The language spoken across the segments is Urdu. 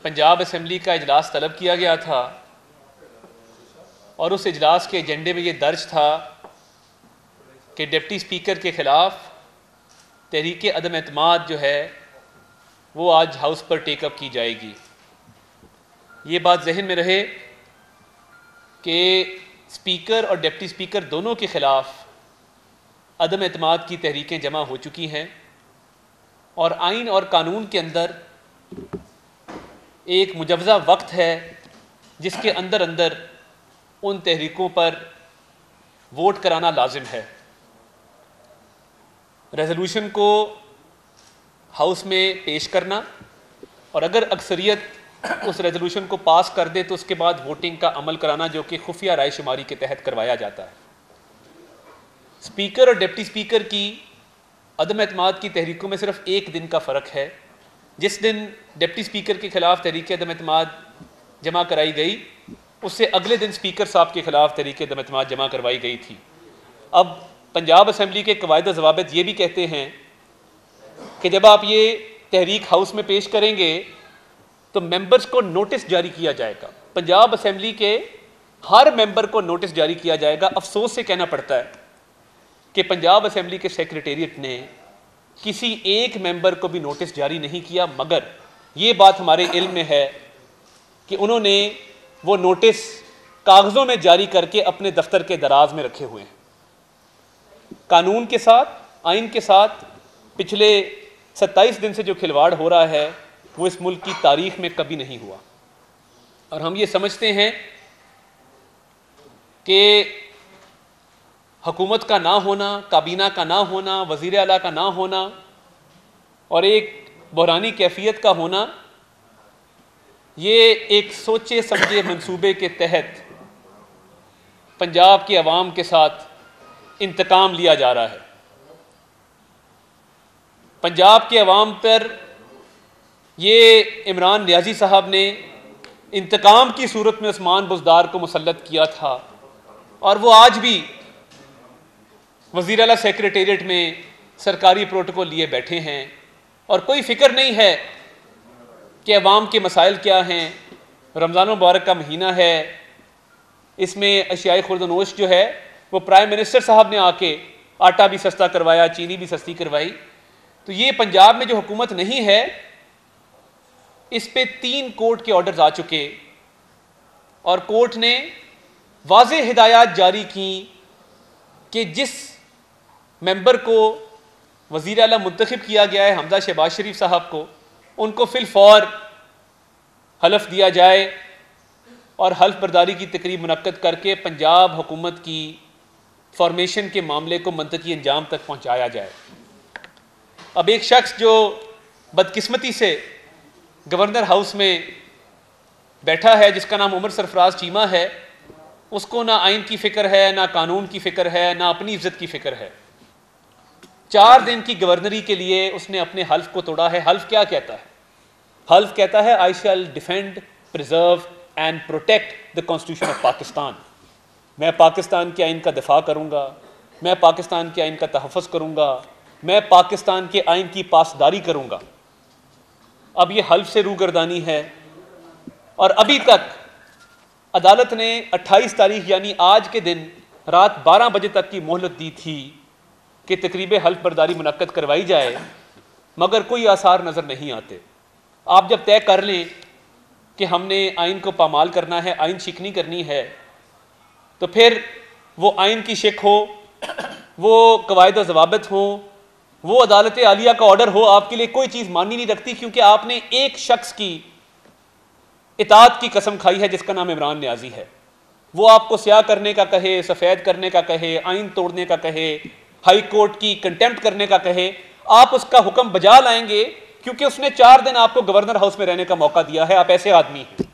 پنجاب اسمبلی کا اجلاس طلب کیا گیا تھا اور اس اجلاس کے ایجنڈے میں یہ درج تھا کہ ڈپٹی اسپیکر کے خلاف تحریک عدم اعتماد جو ہے وہ آج ہاؤس پر ٹیک اپ کی جائے گی۔ یہ بات ذہن میں رہے کہ اسپیکر اور ڈپٹی اسپیکر دونوں کے خلاف عدم اعتماد کی تحریکیں جمع ہو چکی ہیں اور آئین اور قانون کے اندر ایک مجوزہ وقت ہے جس کے اندر ان تحریکوں پر ووٹ کرانا لازم ہے۔ ریزولوشن کو ہاؤس میں پیش کرنا اور اگر اکثریت اس ریزولوشن کو پاس کر دے تو اس کے بعد ووٹنگ کا عمل کرانا، جو کہ خفیہ رائے شماری کے تحت کروایا جاتا ہے۔ اسپیکر اور ڈپٹی اسپیکر کی عدم اعتماد کی تحریکوں میں صرف ایک دن کا فرق ہے۔ جس دن ڈپٹی اسپیکر کے خلاف تحریک عدم اعتماد جمع کرائی گئی، اس سے اگلے دن اسپیکر صاحب کے خلاف تحریک عدم اعتماد جمع کروائی گئی تھی۔ اب پنجاب اسمبلی کے قواعد و ضوابط یہ بھی کہتے ہیں کہ جب آپ یہ تحریک ہاؤس میں پیش کریں گے تو ممبرز کو نوٹس جاری کیا جائے گا۔ پنجاب اسمبلی کے ہر ممبر کو نوٹس جاری کیا جائے گا۔ افسوس سے کہنا پڑتا ہے کہ پنجاب اسمبلی کے سیکریٹریٹ نے کسی ایک ممبر کو بھی نوٹس جاری نہیں کیا، مگر یہ بات ہمارے علم میں ہے کہ انہوں نے وہ نوٹس کاغذوں میں جاری کر کے اپنے دفتر کے دراز میں رکھے ہوئے ہیں۔ قانون کے ساتھ، آئین کے ساتھ پچھلے 27 دن سے جو کھلواڑ ہو رہا ہے وہ اس ملک کی تاریخ میں کبھی نہیں ہوا، اور ہم یہ سمجھتے ہیں کہ حکومت کا نہ ہونا، کابینہ کا نہ ہونا، وزیر اعلیٰ کا نہ ہونا اور ایک بحرانی کیفیت کا ہونا، یہ ایک سوچے سمجھے منصوبے کے تحت پنجاب کے عوام کے ساتھ انتقام لیا جا رہا ہے۔ پنجاب کے عوام پر یہ عمران نیازی صاحب نے انتقام کی صورت میں عثمان بزدار کو مسلط کیا تھا، اور وہ آج بھی وزیر اعلیٰ سیکریٹریٹ میں سرکاری پروٹوکول لیے بیٹھے ہیں اور کوئی فکر نہیں ہے کہ عوام کے مسائل کیا ہیں۔ رمضان المبارک کا مہینہ ہے، اس میں اشیاء خورد و نوش جو ہے وہ پرائم منسٹر صاحب نے آ کے آٹا بھی سستا کروایا، چینی بھی سستی کروائی۔ تو یہ پنجاب میں جو حکومت نہیں ہے، اس پہ 3 کورٹ کے آرڈرز آ چکے اور کورٹ نے واضح ہدایات جاری کی کہ جس ممبر کو وزیر اعلیٰ منتخب کیا گیا ہے، حمزہ شہباز شریف صاحب کو، ان کو فی الفور حلف دیا جائے اور حلف برداری کی تقریب منعقد کر کے پنجاب حکومت کی فارمیشن کے معاملے کو منطقی انجام تک پہنچایا جائے۔ اب ایک شخص جو بدقسمتی سے گورنر ہاؤس میں بیٹھا ہے، جس کا نام عمر سرفراز چیمہ ہے، اس کو نہ آئین کی فکر ہے، نہ قانون کی فکر ہے، نہ اپنی عزت کی فکر ہے۔ 4 دن کی گورنری کے لیے اس نے اپنے حلف کو توڑا ہے۔ حلف کیا کہتا ہے؟ حلف کہتا ہے I shall defend, preserve and protect the Constitution of Pakistan۔ میں پاکستان کے آئین کا دفاع کروں گا، میں پاکستان کے آئین کا تحفظ کروں گا، میں پاکستان کے آئین کی پاسداری کروں گا۔ اب یہ حلف سے روگردانی ہے، اور ابھی تک عدالت نے 28 تاریخ یعنی آج کے دن رات 12 بجے تک کی مہلت دی تھی کہ تقریب حلف برداری منعقد کروائی جائے، مگر کوئی آثار نظر نہیں آتے۔ آپ جب طے کر لیں کہ ہم نے آئین کو پامال کرنا ہے، آئین شکنی کرنی ہے، تو پھر وہ آئین کی شک ہو، وہ قواعد و ضوابط ہوں، وہ عدالت عالیہ کا آرڈر ہو، آپ کے لیے کوئی چیز مانی نہیں رکھتی، کیونکہ آپ نے ایک شخص کی اطاعت کی قسم کھائی ہے جس کا نام عمران نیازی ہے۔ وہ آپ کو سیاہ کرنے کا کہے، سفید کرنے کا کہے، آئین توڑنے کا کہے، ہائی کورٹ کی کنٹیمپٹ کرنے کا کہے، آپ اس کا حکم بجا لائیں گے، کیونکہ اس نے 4 دن آپ کو گورنر ہاؤس میں رہنے کا موقع دیا ہے۔ آپ ایسے آدمی ہیں۔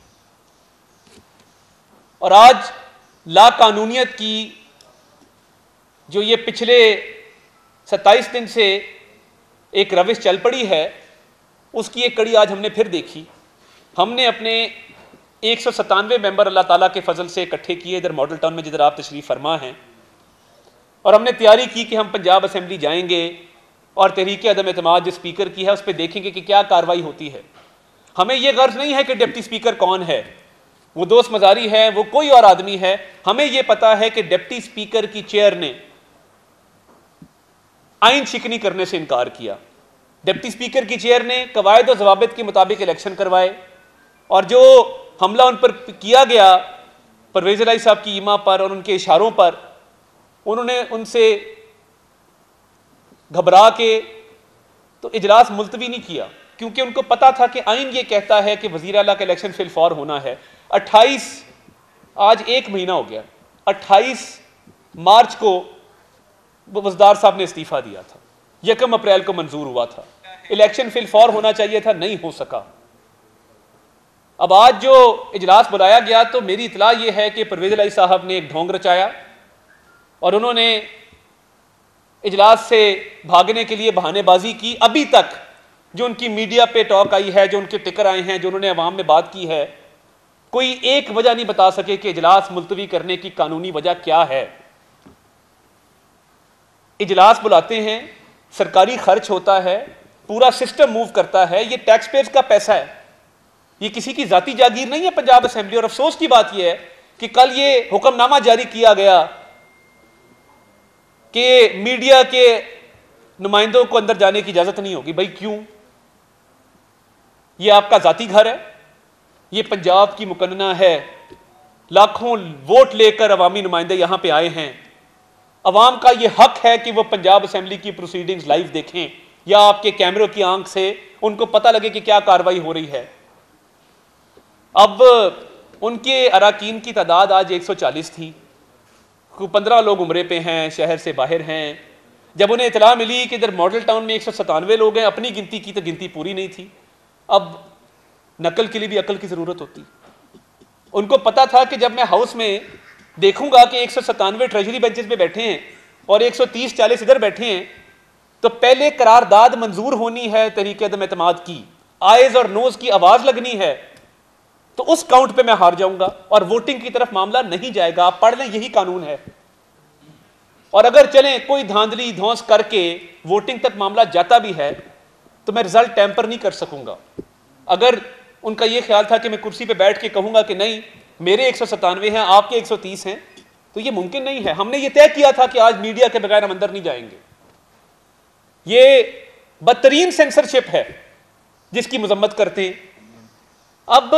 اور آج لا قانونیت کی جو یہ پچھلے 27 دن سے ایک روش چل پڑی ہے، اس کی ایک کڑی آج ہم نے پھر دیکھی۔ ہم نے اپنے 197 ممبر اللہ تعالیٰ کے فضل سے اکٹھے کیے ادھر ماڈل ٹاؤن میں جدھر آپ تشریف فرما ہیں، اور ہم نے تیاری کی کہ ہم پنجاب اسمبلی جائیں گے اور تحریک عدم اعتماد جو اسپیکر کی ہے اس پہ دیکھیں گے کہ کیا کارروائی ہوتی ہے۔ ہمیں یہ غرض نہیں ہے کہ ڈپٹی اسپیکر کون ہے، وہ دوست مزاری ہے، وہ کوئی اور آدمی ہے، ہمیں یہ پتا ہے کہ ڈپٹی اسپیکر کی چیئر نے آئین شکنی کرنے سے انکار کیا، ڈپٹی اسپیکر کی چیئر نے قواعد و ضوابط کے مطابق الیکشن کروائے، اور جو حملہ ان پر کیا گیا پرویز الہی صاحب کی ایما پر اور ان کے اشاروں پر، انہوں نے ان سے گھبرا کے تو اجلاس ملتوی نہیں کیا، کیونکہ ان کو پتا تھا کہ آئین یہ کہتا ہے کہ وزیر اعلیٰ کا الیکشن فی الفور ہونا ہے۔ 28 آج 1 مہینہ ہو گیا، 28 مارچ کو وزدار صاحب نے استعفیٰ دیا تھا، 1 اپریل کو منظور ہوا تھا، الیکشن فی الفور ہونا چاہیے تھا، نہیں ہو سکا۔ اب آج جو اجلاس بلایا گیا تو میری اطلاع یہ ہے کہ پرویز الہی صاحب نے ایک ڈھونگ رچایا اور انہوں نے اجلاس سے بھاگنے کے لیے بہانے بازی کی۔ ابھی تک جو ان کی میڈیا پہ ٹاک آئی ہے، جو ان کے ٹکر آئے ہیں، جو انہوں نے عوام میں بات کی ہے، کوئی ایک وجہ نہیں بتا سکے کہ اجلاس ملتوی کرنے کی قانونی وجہ کیا ہے۔ اجلاس بلاتے ہیں، سرکاری خرچ ہوتا ہے، پورا سسٹم موو کرتا ہے، یہ ٹیکس پیئرز کا پیسہ ہے، یہ کسی کی ذاتی جاگیر نہیں ہے پنجاب اسمبلی۔ اور افسوس کی بات یہ ہے کہ کل یہ حکم نامہ جاری کیا گیا کہ میڈیا کے نمائندوں کو اندر جانے کی اجازت نہیں ہوگی۔ بھائی کیوں؟ یہ آپ کا ذاتی گھر ہے، یہ پنجاب کی مقننہ ہے، لاکھوں ووٹ لے کر عوامی نمائندے یہاں پہ آئے ہیں، عوام کا یہ حق ہے کہ وہ پنجاب اسمبلی کی پروسیڈنگز لائیو دیکھیں یا آپ کے کیمروں کی آنکھ سے ان کو پتہ لگے کہ کیا کاروائی ہو رہی ہے۔ اب ان کے اراکین کی تعداد آج 140 تھی، 15 لوگ عمرے پہ ہیں، شہر سے باہر ہیں۔ جب انہیں اطلاع ملی کہ ادھر ماڈل ٹاؤن میں 197 لوگ ہیں، اپنی گنتی کی تو گنتی پوری نہیں تھی۔ اب نقل کے لیے بھی عقل کی ضرورت ہوتی۔ ان کو پتا تھا کہ جب میں ہاؤس میں دیکھوں گا کہ 197 ٹریجری بینچز پہ بیٹھے ہیں اور 130-40 ادھر بیٹھے ہیں، تو پہلے قرارداد منظور ہونی ہے تحریک عدم اعتماد کی، آئیز اور نوز کی آواز لگنی ہے، تو اس کاؤنٹ پہ میں ہار جاؤں گا اور ووٹنگ کی طرف معاملہ نہیں جائے گا۔ آپ پڑھ لیں، یہی قانون ہے۔ اور اگر چلیں کوئی دھاندلی دھونس کر کے ووٹنگ تک معاملہ جاتا بھی ہے تو میں رزلٹ ٹیمپر نہیں کر سکوں گا۔ اگر ان کا یہ خیال تھا کہ میں کرسی پہ بیٹھ کے کہوں گا کہ نہیں میرے 197 ہیں، آپ کے 130 ہیں، تو یہ ممکن نہیں ہے۔ ہم نے یہ طے کیا تھا کہ آج میڈیا کے بغیر ہم اندر نہیں جائیں گے۔ یہ بدترین سینسرشپ ہے جس کی مذمت کرتے ہیں۔ اب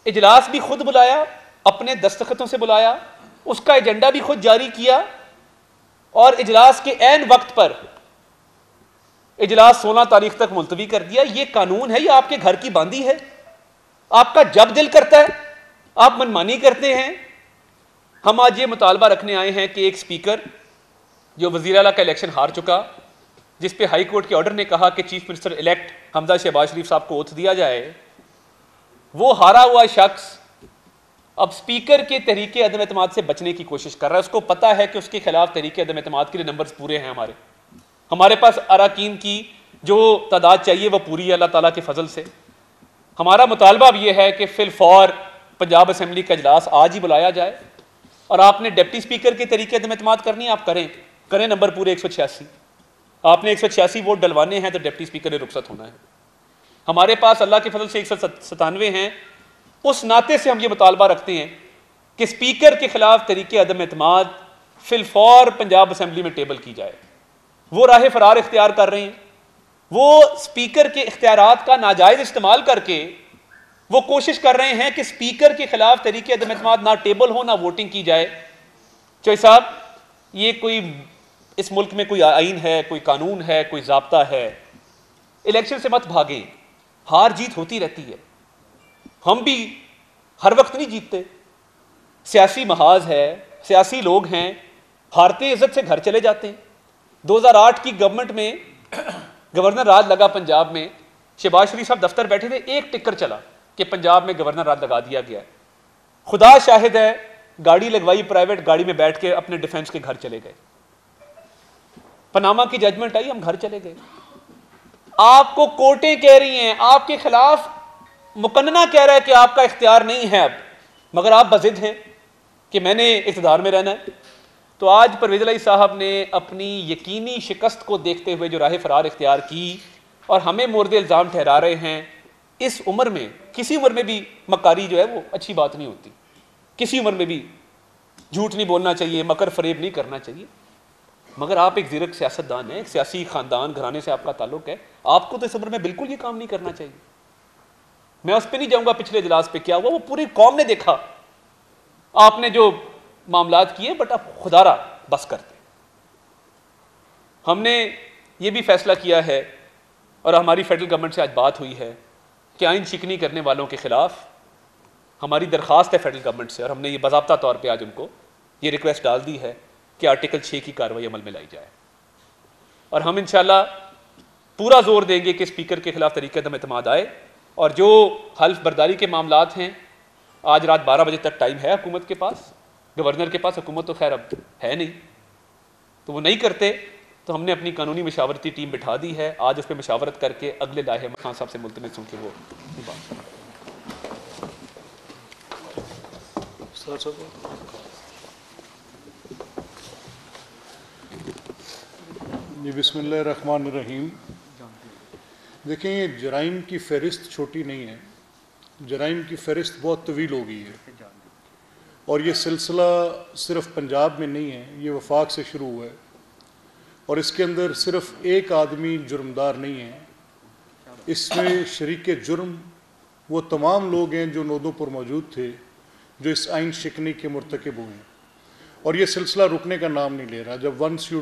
اجلاس بھی خود بلایا، اپنے دستخطوں سے بلایا، اس کا ایجنڈا بھی خود جاری کیا، اور اجلاس کے عین وقت پر اجلاس 16 تاریخ تک ملتوی کر دیا۔ یہ قانون ہے، یہ آپ کے گھر کی باندھی ہے، آپ کا جب دل کرتا ہے آپ منمانی کرتے ہیں۔ ہم آج یہ مطالبہ رکھنے آئے ہیں کہ ایک سپیکر جو وزیر اعلیٰ کا الیکشن ہار چکا، جس پہ ہائی کورٹ کے آرڈر نے کہا کہ چیف منسٹر الیکٹ حمزہ شہباز شریف صاحب کو اوتھ دیا جائے، وہ ہارا ہوا شخص اب سپیکر کے تحریک عدم اعتماد سے بچنے کی کوشش کر رہا ہے۔ اس کو پتا ہے کہ اس کے خلاف تحریک عدم اعتماد کے لیے نمبرز پورے ہیں، ہمارے پاس اراکین کی جو تعداد چاہیے وہ پوری ہے اللہ تعالیٰ کے فضل سے۔ ہمارا مطالبہ بھی یہ ہے کہ فی الفور پنجاب اسمبلی کا اجلاس آج ہی بلایا جائے، اور آپ نے ڈپٹی اسپیکر کے طریقے عدم اعتماد کرنی ہے، آپ کریں نمبر پورے 186۔ آپ نے 186 ووٹ ڈلوانے ہیں تو ڈپٹی اسپیکر نے رخصت ہونا ہے۔ ہمارے پاس اللہ کے فضل سے 197 ہیں، اس ناطے سے ہم یہ مطالبہ رکھتے ہیں کہ اسپیکر کے خلاف طریقے عدم اعتماد فی الفور پنجاب اسمبلی میں ٹیبل کی جائے۔ وہ راہ فرار اختیار کر رہے ہیں، وہ اسپیکر کے اختیارات کا ناجائز استعمال کر کے وہ کوشش کر رہے ہیں کہ اسپیکر کے خلاف طریقے عدم اعتماد نہ ٹیبل ہو نہ ووٹنگ کی جائے۔ چوہے صاحب، یہ کوئی اس ملک میں کوئی آئین ہے، کوئی قانون ہے، کوئی ضابطہ ہے، الیکشن سے مت بھاگیں، ہار جیت ہوتی رہتی ہے، ہم بھی ہر وقت نہیں جیتتے، سیاسی محاذ ہے، سیاسی لوگ ہیں، ہارتے عزت سے گھر چلے جاتے ہیں۔ 2008 کی گورنمنٹ میں گورنر راج لگا پنجاب میں، شہباز شریف صاحب دفتر بیٹھے تھے، ایک ٹکر چلا کہ پنجاب میں گورنر راج لگا دیا گیا ہے۔ خدا شاہد ہے، گاڑی لگوائی پرائیویٹ، گاڑی میں بیٹھ کے اپنے ڈیفنس کے گھر چلے گئے۔ پاناما کی ججمنٹ آئی، ہم گھر چلے گئے۔ آپ کو کورٹیں کہہ رہی ہیں، آپ کے خلاف مقننہ کہہ رہا ہے کہ آپ کا اختیار نہیں ہے اب، مگر آپ بضد ہیں کہ میں نے اقتدار میں رہنا ہے۔ تو آج پرویز الہی صاحب نے اپنی یقینی شکست کو دیکھتے ہوئے جو راہ فرار اختیار کی اور ہمیں مورد الزام ٹھہرا رہے ہیں اس عمر میں کسی عمر میں بھی مکاری جو ہے وہ اچھی بات نہیں ہوتی. کسی عمر میں بھی جھوٹ نہیں بولنا چاہیے, مکر فریب نہیں کرنا چاہیے. مگر آپ ایک زیرک سیاستدان ہیں, ایک سیاسی خاندان گھرانے سے آپ کا تعلق ہے, آپ کو تو اس عمر میں بالکل یہ کام نہیں کرنا چاہیے. میں اس پہ نہیں جاؤں گا پچھلے اجلاس پہ کیا ہوا, وہ پوری قوم نے دیکھا آپ نے جو معاملات کیے, بٹ آپ خدا را بس کرتے. ہم نے یہ بھی فیصلہ کیا ہے اور ہماری فیڈرل گورنمنٹ سے آج بات ہوئی ہے کہ آئین شکنی کرنے والوں کے خلاف ہماری درخواست ہے فیڈرل گورنمنٹ سے, اور ہم نے یہ باضابطہ طور پہ آج ان کو یہ ریکویسٹ ڈال دی ہے کہ آرٹیکل 6 کی کارروائی عمل میں لائی جائے. اور ہم انشاءاللہ پورا زور دیں گے کہ اسپیکر کے خلاف طریقہ عدم اعتماد آئے, اور جو حلف برداری کے معاملات ہیں آج رات 12 بجے تک ٹائم ہے حکومت کے پاس, گورنر کے پاس. حکومت تو خیر اب ہے نہیں, تو وہ نہیں کرتے, تو ہم نے اپنی قانونی مشاورتی ٹیم بٹھا دی ہے. آج اس پہ مشاورت کر کے اگلے لائحے خان صاحب سے ملتمس سن کے وہ بات. جی بسم اللہ الرحمن الرحیم. دیکھیں یہ جرائم کی فہرست چھوٹی نہیں ہے, جرائم کی فہرست بہت طویل ہو گئی ہے, اور یہ سلسلہ صرف پنجاب میں نہیں ہے, یہ وفاق سے شروع ہوا ہے, اور اس کے اندر صرف ایک آدمی جرمدار نہیں ہے, اس میں شریک جرم وہ تمام لوگ ہیں جو نودوں پر موجود تھے, جو اس آئین شکنی کے مرتکب ہوئے ہیں. اور یہ سلسلہ رکنے کا نام نہیں لے رہا. جب once you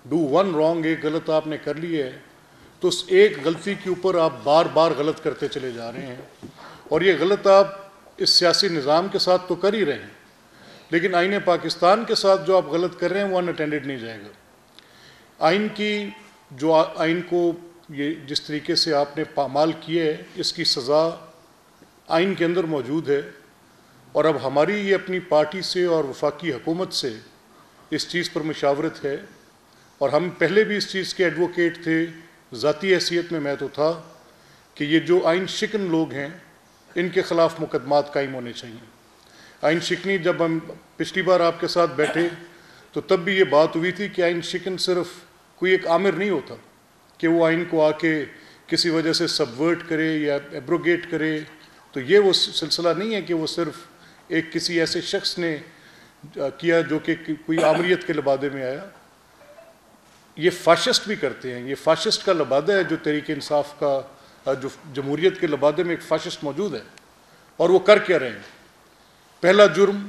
do one wrong, ایک غلط آپ نے کر لی ہے, تو اس ایک غلطی کے اوپر آپ بار بار غلط کرتے چلے جا رہے ہیں, اور یہ غلط آپ اس سیاسی نظام کے ساتھ تو کر ہی رہے ہیں, لیکن آئین پاکستان کے ساتھ جو آپ غلط کر رہے ہیں وہ ان اٹینڈڈ نہیں جائے گا. آئین کی جو آئین کو یہ جس طریقے سے آپ نے پامال کیے ہے, اس کی سزا آئین کے اندر موجود ہے, اور اب ہماری یہ اپنی پارٹی سے اور وفاقی حکومت سے اس چیز پر مشاورت ہے, اور ہم پہلے بھی اس چیز کے ایڈوکیٹ تھے. ذاتی حیثیت میں میں تو تھا کہ یہ جو آئین شکن لوگ ہیں ان کے خلاف مقدمات قائم ہونے چاہیے. آئین شکنی جب ہم پچھلی بار آپ کے ساتھ بیٹھے تو تب بھی یہ بات ہوئی تھی کہ آئین شکن صرف کوئی ایک آمر نہیں ہوتا کہ وہ آئین کو آ کے کسی وجہ سے سبورٹ کرے یا ایبروگیٹ کرے. تو یہ وہ سلسلہ نہیں ہے کہ وہ صرف ایک کسی ایسے شخص نے کیا جو کہ کوئی آمریت کے لبادے میں آیا. یہ فاشسٹ بھی کرتے ہیں, یہ فاشسٹ کا لبادہ ہے جو تحریک انصاف کا, جو جمہوریت کے لبادے میں ایک فاشسٹ موجود ہے. اور وہ کر کیا رہے ہیں؟ پہلا جرم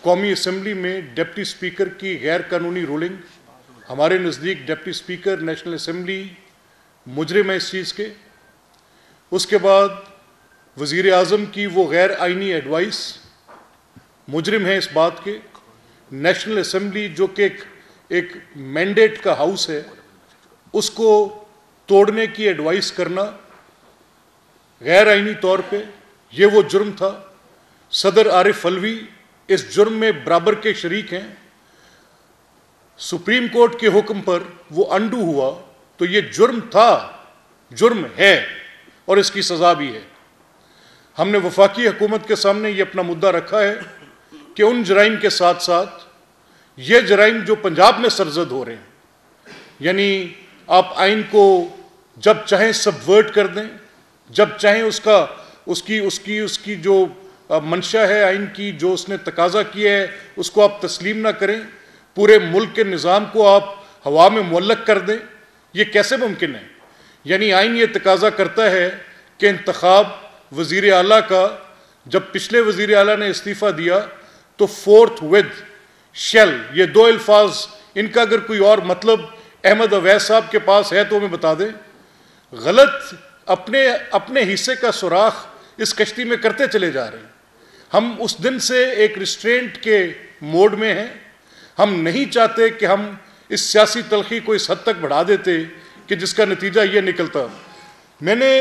قومی اسمبلی میں ڈپٹی اسپیکر کی غیر قانونی رولنگ. ہمارے نزدیک ڈپٹی اسپیکر نیشنل اسمبلی مجرم ہے اس چیز کے. اس کے بعد وزیر اعظم کی وہ غیر آئینی ایڈوائس, مجرم ہے اس بات کے. نیشنل اسمبلی جو کہ ایک مینڈیٹ کا ہاؤس ہے, اس کو توڑنے کی ایڈوائس کرنا غیر آئینی طور پہ, یہ وہ جرم تھا. صدر عارف علوی اس جرم میں برابر کے شریک ہیں. سپریم کورٹ کے حکم پر وہ انڈو ہوا, تو یہ جرم تھا, جرم ہے, اور اس کی سزا بھی ہے. ہم نے وفاقی حکومت کے سامنے یہ اپنا مدعا رکھا ہے کہ ان جرائم کے ساتھ ساتھ یہ جرائم جو پنجاب میں سرزد ہو رہے ہیں, یعنی آپ آئین کو جب چاہیں سبورٹ کر دیں, جب چاہیں اس کی جو منشا ہے آئین کی, جو اس نے تقاضا کیا ہے, اس کو آپ تسلیم نہ کریں, پورے ملک کے نظام کو آپ ہوا میں معلق کر دیں. یہ کیسے ممکن ہے؟ یعنی آئین یہ تقاضا کرتا ہے کہ انتخاب وزیر اعلیٰ کا, جب پچھلے وزیر اعلیٰ نے استعفیٰ دیا تو فورتھ ود شیل, یہ دو الفاظ, ان کا اگر کوئی اور مطلب احمد اویس صاحب کے پاس ہے تو ہمیں بتا دیں. غلط اپنے حصے کا سوراخ اس کشتی میں کرتے چلے جا رہے ہیں. ہم اس دن سے ایک ریسٹرینٹ کے موڈ میں ہیں. ہم نہیں چاہتے کہ ہم اس سیاسی تلخی کو اس حد تک بڑھا دیتے کہ جس کا نتیجہ یہ نکلتا. میں نے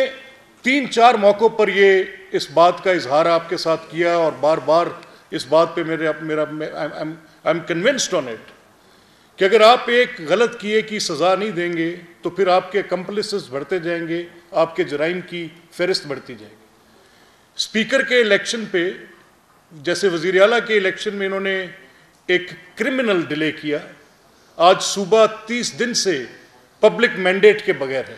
3-4 موقعوں پر یہ اس بات کا اظہار آپ کے ساتھ کیا, اور بار بار اس بات پہ I am convinced on it کہ اگر آپ ایک غلط کیے کی سزا نہیں دیں گے تو پھر آپ کے کمپلیسز بڑھتے جائیں گے, آپ کے جرائم کی فہرست بڑھتی جائے گی. اسپیکر کے الیکشن پہ, جیسے وزیر اعلیٰ کے الیکشن میں انہوں نے ایک کرمنل ڈیلے کیا. آج صوبہ 30 دن سے پبلک مینڈیٹ کے بغیر ہے.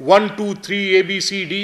1 2 3 ABCD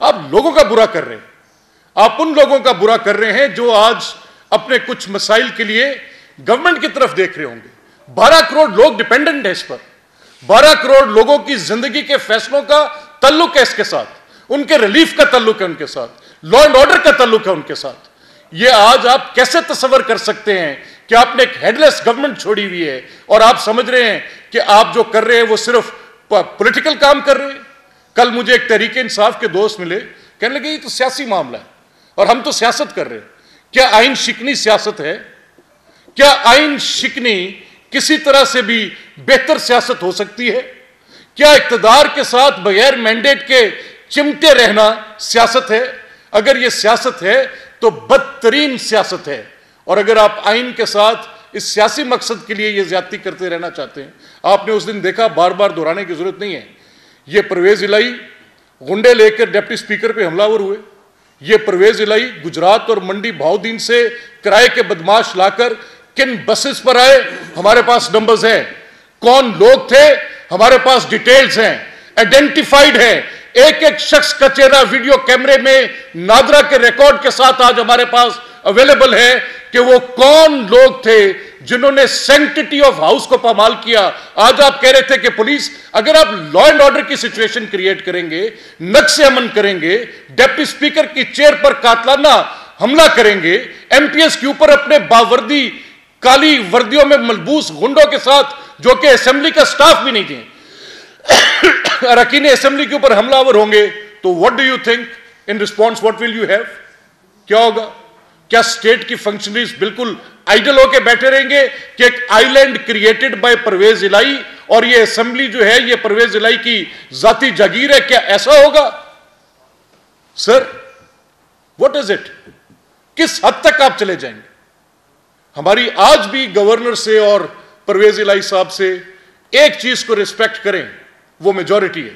آپ لوگوں کا برا کر رہے ہیں. آپ ان لوگوں کا برا کر رہے ہیں جو آج اپنے کچھ مسائل کے لیے گورنمنٹ کی طرف دیکھ رہے ہوں گے. 12 کروڑ لوگ ڈیپینڈنٹ ہیں اس پر. 12 کروڑ لوگوں کی زندگی کے فیصلوں کا تعلق ہے اس کے ساتھ, ان کے ریلیف کا تعلق ہے ان کے ساتھ, لا اینڈ آرڈر کا تعلق ہے ان کے ساتھ. یہ آج آپ کیسے تصور کر سکتے ہیں کہ آپ نے ایک ہیڈ لیس گورنمنٹ چھوڑی ہوئی ہے اور آپ سمجھ رہے ہیں کہ آپ جو کر رہے ہیں وہ صرف پولیٹیکل کام کر رہے ہیں. کل مجھے ایک تحریک انصاف کے دوست ملے, کہنے لگے یہ تو سیاسی معاملہ ہے اور ہم تو سیاست کر رہے ہیں. کیا آئین شکنی سیاست ہے؟ کیا آئین شکنی کسی طرح سے بھی بہتر سیاست ہو سکتی ہے؟ کیا اقتدار کے ساتھ بغیر مینڈیٹ کے چمٹے رہنا سیاست ہے؟ اگر یہ سیاست ہے تو بدترین سیاست ہے. اور اگر آپ آئین کے ساتھ اس سیاسی مقصد کے لیے یہ زیادتی کرتے رہنا چاہتے ہیں, آپ نے اس دن دیکھا, بار بار دہرانے کی ضرورت نہیں ہے, یہ پرویز الہی گنڈے لے کر ڈپٹی اسپیکر پہ حملہ آور ہوئے. یہ پرویز الہی گجرات اور منڈی بہاؤدین سے کرائے کے بدماش لا کر کن بسز پر آئے, ہمارے پاس نمبرز ہیں, کون لوگ تھے ہمارے پاس ڈیٹیلز ہیں, آئیڈینٹیفائیڈ ہیں. ایک ایک شخص کا چہرہ ویڈیو کیمرے میں نادرا کے ریکارڈ کے ساتھ آج ہمارے پاس اویلیبل ہے کہ وہ کون لوگ تھے جنہوں نے سینکٹیٹی آف ہاؤس کو پامال کیا. آج آپ کہہ رہے تھے کہ پولیس, اگر آپ لا اینڈ آرڈر کی سچویشن کریٹ کریں گے, نقص امن کریں گے, ڈپٹی اسپیکر کی چیئر پر قاتلانہ حملہ کریں گے, ایم پی ایس کے اوپر اپنے باوردی کالی وردیوں میں ملبوس گنڈوں کے ساتھ جو کہ اسمبلی کا سٹاف بھی نہیں تھے, اراکین اسمبلی کے اوپر حملہ آور ہوں گے, تو what do you think in response what will you have؟ کیا ہوگا؟ کیا اسٹیٹ کی فنکشنریز بالکل آئیڈل ہو کے بیٹھے رہیں گے کہ ایک آئی لینڈ کریٹڈ بائی پرویز الہی اور یہ اسمبلی جو ہے یہ پرویز الہی کی ذاتی جاگیر ہے؟ کیا ایسا ہوگا؟ سر what is it؟ کس حد تک آپ چلے جائیں گے؟ ہماری آج بھی گورنر سے اور پرویز الہی صاحب سے ایک چیز کو ریسپیکٹ کریں, وہ میجورٹی ہے.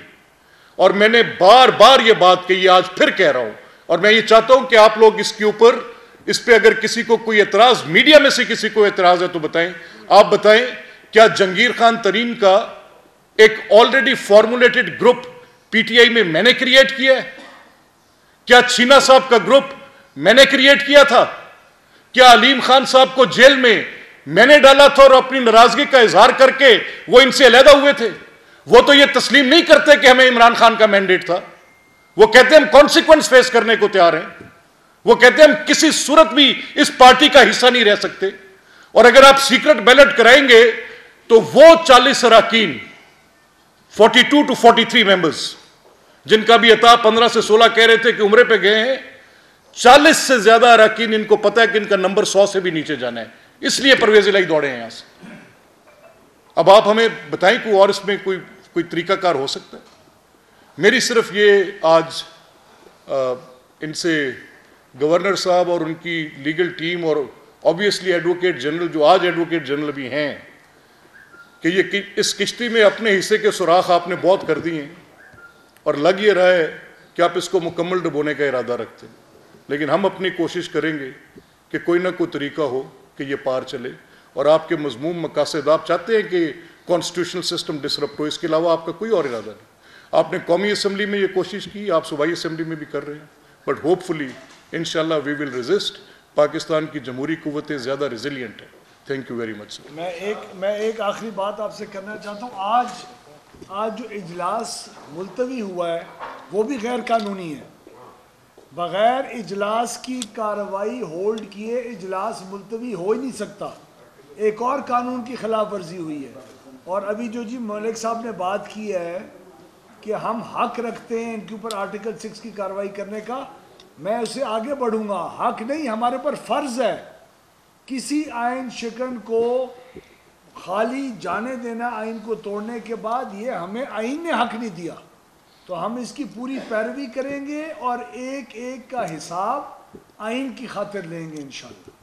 اور میں نے بار بار یہ بات کہی, آج پھر کہہ رہا ہوں, اور میں یہ چاہتا ہوں کہ آپ لوگ اس کے اوپر, اس پہ اگر کسی کو کوئی اعتراض, میڈیا میں سے کسی کو اعتراض ہے تو بتائیں. آپ بتائیں, کیا جہانگیر خان ترین کا ایک already formulated group P T I میں نے کریٹ کیا ہے؟ کیا چھینا صاحب کا گروپ میں نے کریٹ کیا تھا؟ کیا علیم خان صاحب کو جیل میں نے ڈالا تھا اور اپنی ناراضگی کا اظہار کر کے وہ ان سے علیحدہ ہوئے تھے؟ وہ تو یہ تسلیم نہیں کرتے کہ ہمیں عمران خان کا مینڈیٹ تھا. وہ کہتے ہیں ہم کانسیکوینس فیس کرنے کو تیار ہیں. وہ کہتے ہیں ہم کسی صورت بھی اس پارٹی کا حصہ نہیں رہ سکتے. اور اگر آپ سیکرٹ بیلٹ کرائیں گے تو وہ 40 اراکین 42 to 43 ممبرز جن کا بھی عطا 15 سے 16 کہہ رہے تھے کہ عمرے پہ گئے ہیں, 40 سے زیادہ اراکین ان کو پتہ ہے کہ ان کا نمبر 100 سے بھی نیچے جانا ہے, اس لیے پرویز الہی دوڑے ہیں یہاں سے. اب آپ ہمیں بتائیں کوئی اور اس میں کوئی طریقہ کار ہو سکتا ہے؟ میری صرف یہ آج ان سے گورنر صاحب اور ان کی لیگل ٹیم اور آبویسلی ایڈوکیٹ جنرل جو آج ایڈوکیٹ جنرل بھی ہیں کہ یہ اس کشتی میں اپنے حصے کے سوراخ آپ نے بہت کر دیے ہیں اور لگ یہ رہا ہے کہ آپ اس کو مکمل ڈبونے کا ارادہ رکھتے ہیں. لیکن ہم اپنی کوشش کریں گے کہ کوئی نہ کوئی طریقہ ہو کہ یہ پار چلے. اور آپ کے مضموم مقاصد, آپ چاہتے ہیں کہ کانسٹیٹیوشنل سسٹم ڈسرپٹ ہو, اس کے علاوہ آپ کا کوئی اور ارادہ نہیں. آپ نے قومی اسمبلی میں یہ کوشش کی, آپ صوبائی اسمبلی میں بھی کر رہے ہیں, بٹ ہوپ فلی انشاءاللہ وی ول ریزسٹ. پاکستان کی جمہوری قوتیں زیادہ ریزیلینٹ ہیں. تھینک یو ویری مچ سر. میں ایک آخری بات آپ سے کرنا چاہتا ہوں. آج جو اجلاس ملتوی ہوا ہے وہ بھی غیر قانونی ہے. بغیر اجلاس کی کارروائی ہولڈ کیے اجلاس ملتوی ہو ہی نہیں سکتا. ایک اور قانون کی خلاف ورزی ہوئی ہے. اور ابھی جو ملک صاحب نے بات کی ہے کہ ہم حق رکھتے ہیں ان کے اوپر آرٹیکل 6 کی کارروائی کرنے کا, میں اسے آگے بڑھوں گا. حق نہیں, ہمارے پر فرض ہے کسی آئین شکن کو خالی جانے دینا. آئین کو توڑنے کے بعد یہ ہمیں آئین نے حق نہیں دیا, تو ہم اس کی پوری پیروی کریں گے اور ایک ایک کا حساب آئین کی خاطر لیں گے انشاءاللہ.